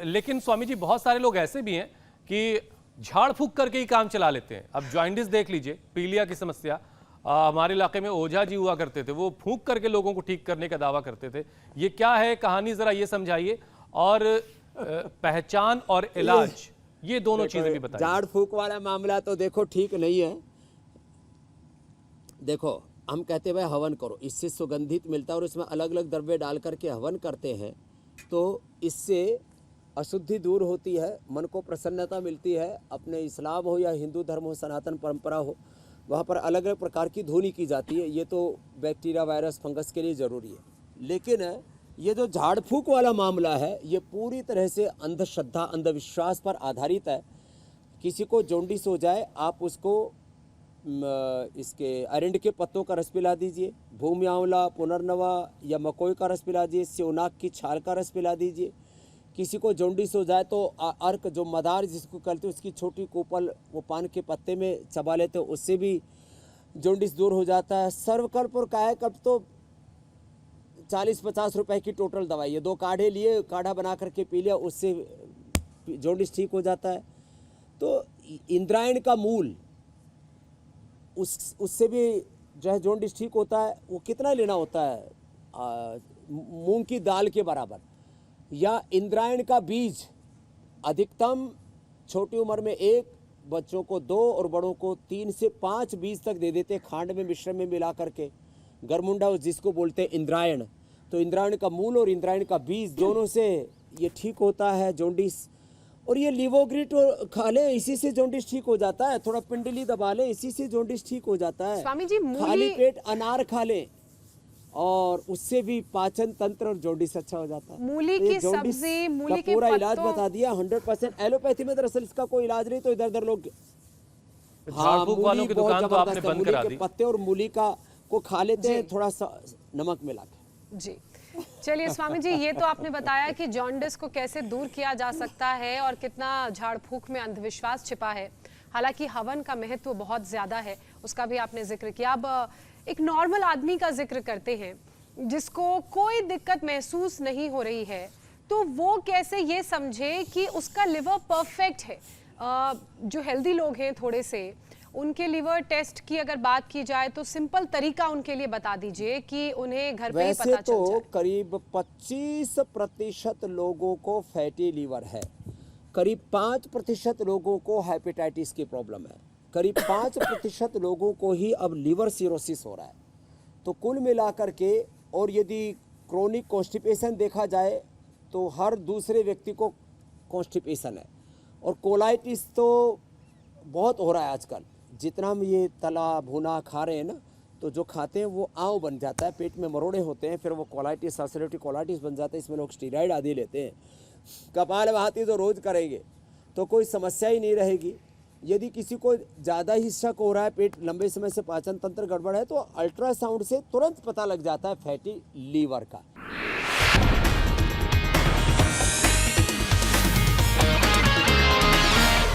लेकिन स्वामी जी बहुत सारे लोग ऐसे भी हैं कि झाड़ फूक करके ही काम चला लेते हैं। अब जॉइंटिस देख लीजिए, पीलिया की समस्या, हमारे इलाके में ओझा जी हुआ करते थे, वो फूंक करके लोगों को ठीक करने का दावा करते थे। ये क्या है कहानी, जरा ये समझाइए। और पहचान और इलाज, ये दोनों चीजें भी बताइए। झाड़ फूक वाला मामला तो देखो ठीक नहीं है। देखो हम कहते हैं भाई हवन करो, इससे सुगंधित मिलता है और इसमें अलग अलग द्रव्य डाल करके हवन करते हैं तो इससे अशुद्धि दूर होती है, मन को प्रसन्नता मिलती है। अपने इस्लाम हो या हिंदू धर्म हो, सनातन परंपरा हो, वहाँ पर अलग अलग प्रकार की धुनी की जाती है। ये तो बैक्टीरिया, वायरस, फंगस के लिए ज़रूरी है। लेकिन ये जो झाड़ फूक वाला मामला है ये पूरी तरह से अंधश्रद्धा, अंधविश्वास पर आधारित है। किसी को जॉन्डिस हो जाए, आप उसको इसके अरंड के पत्तों का रस पिला दीजिए, भूमि आंवला, पुनर्नवा या मकोई का रस पिला दीजिए, सेवनाक की छाल का रस पिला दीजिए। किसी को जॉन्डिस हो जाए तो अर्क, जो मदार जिसको कहते हैं, उसकी छोटी कोपल वो पान के पत्ते में चबा लेते, उससे भी जॉन्डिस दूर हो जाता है। सर्वकल्प और कायाकल्प तो 40-50 रुपए की टोटल दवाई है। 2 काढ़े लिए, काढ़ा बना करके पी लिया, उससे जॉन्डिस ठीक हो जाता है। तो इंद्रायण का मूल, उससे भी जो है जॉन्डिस ठीक होता है। वो कितना लेना होता है, मूंग की दाल के बराबर। या इंद्रायण का बीज अधिकतम छोटी उम्र में 1, बच्चों को 2 और बड़ों को 3 से 5 बीज तक दे देते, खांड में मिश्रण में मिला करके। गरमुंडा जिसको बोलते हैं इंद्रायण, तो इंद्रायण का मूल और इंद्रायण का बीज दोनों से ये ठीक होता है जॉन्डिस। और ये लिवोग्रिट खा लें, इसी से जॉन्डिस ठीक हो जाता है। थोड़ा पिंडली दबा लें, इसी से जॉन्डिस ठीक हो जाता है। स्वामी जी, खाली पेट अनार खा लें और उससे भी पाचन तंत्र और जॉन्डिस अच्छा हो जाता है। मूली तो ये की जॉन्डिस सब्जी, का मूली के पूरा इलाज पत्तों, बता दिया 100%। एलोपैथी में दरअसल इसका कोई इलाज नहीं, तो इधर उधर लोग झाड़ फूक वालों की दुकान तो आपने बंद करा दी। पत्ते और मूली का को खा लेते हैं थोड़ा सा नमक मिला के। जी चलिए स्वामी जी, ये तो आपने बताया कि जॉन्डिस को कैसे दूर किया जा सकता है और कितना झाड़ फूक में अंधविश्वास छिपा है। हालांकि हवन का महत्व बहुत ज्यादा है, उसका भी आपने जिक्र किया। अब एक नॉर्मल आदमी का जिक्र करते हैं जिसको कोई दिक्कत महसूस नहीं हो रही है, तो वो कैसे ये समझे कि उसका लिवर परफेक्ट है। जो हेल्दी लोग हैं थोड़े से, उनके लिवर टेस्ट की अगर बात की जाए तो सिंपल तरीका उनके लिए बता दीजिए कि उन्हें घर पे ही पता चल जाए। वैसे तो करीब 25% लोगों को फैटी लीवर है, करीब 5% लोगों को हेपेटाइटिस की प्रॉब्लम है, करीब 5% लोगों को ही अब लीवर सिरोसिस हो रहा है। तो कुल मिलाकर के, और यदि क्रोनिक कॉन्स्टिपेशन देखा जाए तो हर दूसरे व्यक्ति को कॉन्स्टिपेशन है। और कोलाइटिस तो बहुत हो रहा है आजकल। जितना हम ये तला भुना खा रहे हैं ना, तो जो खाते हैं वो आंव बन जाता है, पेट में मरोड़े होते हैं, फिर वो कोलाइटिस, अल्सरेटिव कोलाइटिस बन जाता है। इसमें लोग स्टीरॉइड आदि लेते हैं। कपालभाति तो रोज़ करेंगे तो कोई समस्या ही नहीं रहेगी। यदि किसी को ज़्यादा ही शक हो रहा है, पेट लंबे समय से पाचन तंत्र गड़बड़ है, तो अल्ट्रासाउंड से तुरंत पता लग जाता है फैटी लीवर का।